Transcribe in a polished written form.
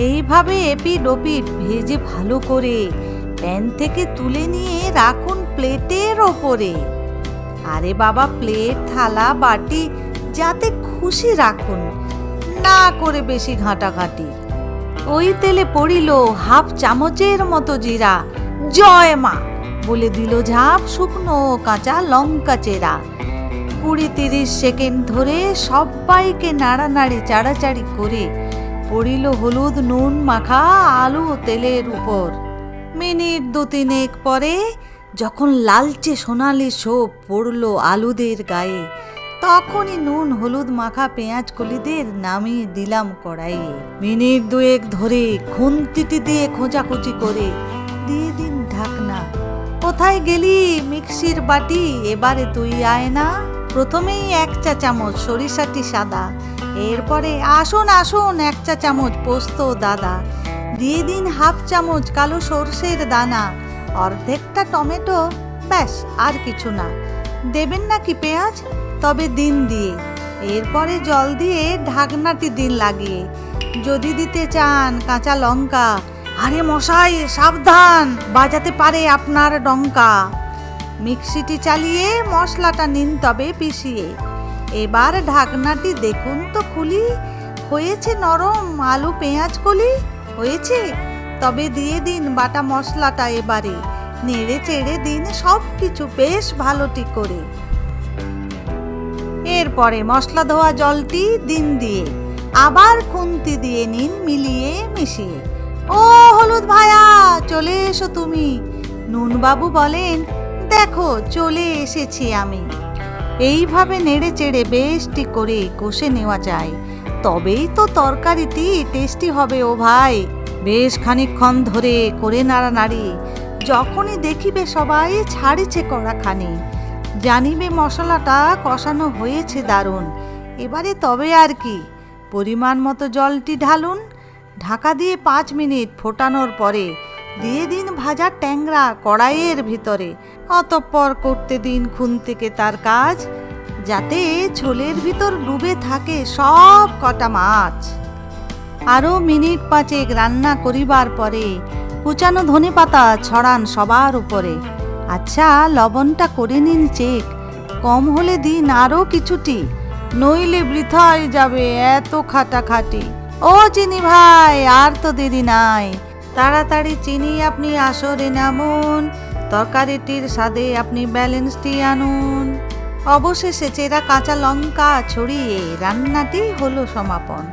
এইভাবে এপিড ওপিড ভেজে ভালো করে প্যান থেকে তুলে নিয়ে রাখুন প্লেটের ওপরে। আরে বাবা, প্লেট, থালা, বাটি যাতে খুশি রাখুন, না করে বেশি ঘাঁটাঘাঁটি। ওই তেলে পড়িল হাফ চামচের মতো জিরা। জয় মা বলে দিল ঝাঁপ শুকনো কাঁচা লঙ্কা চেরা। 20-30 সেকেন্ড ধরে সবাইকে নাড়ানাড়ি চাড়াচাড়ি করে পড়িল হলুদ নুন মাখা আলু তেলের উপর। মিনিট 2-3 পরে যখন লালচে সোনালি ছোপ পড়ল আলুদের গায়ে, তখনই নুন হলুদ মাখা পেঁয়াজ কলিদের নামিয়ে দিলাম কড়াইয়ে। মিনিট 2 ধরে খুন্তিটি দিয়ে খোঁচাখুচি করে দিয়ে দিন ঢাকনা। কোথায় গেলি মিক্সির বাটি, এবারে তুই আয় না। প্রথমেই 1 চা চামচ সরিষাটি সাদা, এরপরে আসুন 1 চা চামচ পোস্ত দাদা, দিয়ে দিন হাফ চামচ কালো সর্ষের দানা, অর্ধেকটা টমেটো, ব্যাস আর কিছু না। দেবেন নাকি পেঁয়াজ? তবে দিন দিয়ে। এরপরে জল দিয়ে ঢাকনাটি দিন লাগিয়ে। যদি দিতে চান কাঁচা লঙ্কা, আরে মশাই সাবধান, বাজাতে পারে আপনার ডঙ্কা। মিক্সিটি চালিয়ে মশলাটা নিন তবে পিষিয়ে। এবার ঢাকনাটি দেখুন তো খুলি, হয়েছে নরম আলু পেঁয়াজ কলি? হয়েছে? তবে দিয়ে দিন বাটা মশলাটা এবারে, নেড়ে চেড়ে দিন সব কিছু বেশ ভালোটি করে। এরপরে মশলা ধোয়া জলটি দিন দিয়ে, আবার খুন্তি দিয়ে নিন মিলিয়ে মিশিয়ে। ও হলুদ ভায়া, চলে এসো তুমি। নুনবাবু বলেন, দেখো চলে এসেছি আমি। এইভাবে নেড়ে চেড়ে বেশটি করে কষে নেওয়া যায়, তবেই তো তরকারিটি টেস্টি হবে ও ভাই। বেশ খানিকক্ষণ ধরে করে নাড়ানাড়ি। যখনই দেখিবে সবাই ছাড়িছে কড়াখানি, জানিবে মশলাটা কষানো হয়েছে দারুণ। এবারে তবে আর কি, পরিমাণ মতো জলটি ঢালুন। ঢাকা দিয়ে 5 মিনিট ফোটানোর পরে দিয়ে দিন ভাজা ট্যাংরা কড়াইয়ের ভিতরে। অতঃপর করতে দিন খুন্তিকে তার কাজ, যাতে ঝোলের ভিতর ডুবে থাকে সব কটা মাছ। আরও মিনিট 5 রান্না করিবার পরে কুচানো ধনেপাতা ছড়ান সবার উপরে। আচ্ছা, লবণটা করে নিন চেক, কম হলে দিন আরও কিছুটি, নইলে বৃথায় যাবে এত খাটাখাটি। ও চিনি ভাই, আর তো দেরি নাই, তাড়াতাড়ি চিনি আপনি আসরে নামুন, তরকারিটির স্বাদে আপনি ব্যালেন্সটি আনুন। অবশেষে চেরা কাঁচা লঙ্কা ছড়িয়ে রান্নাটি হলো সমাপন।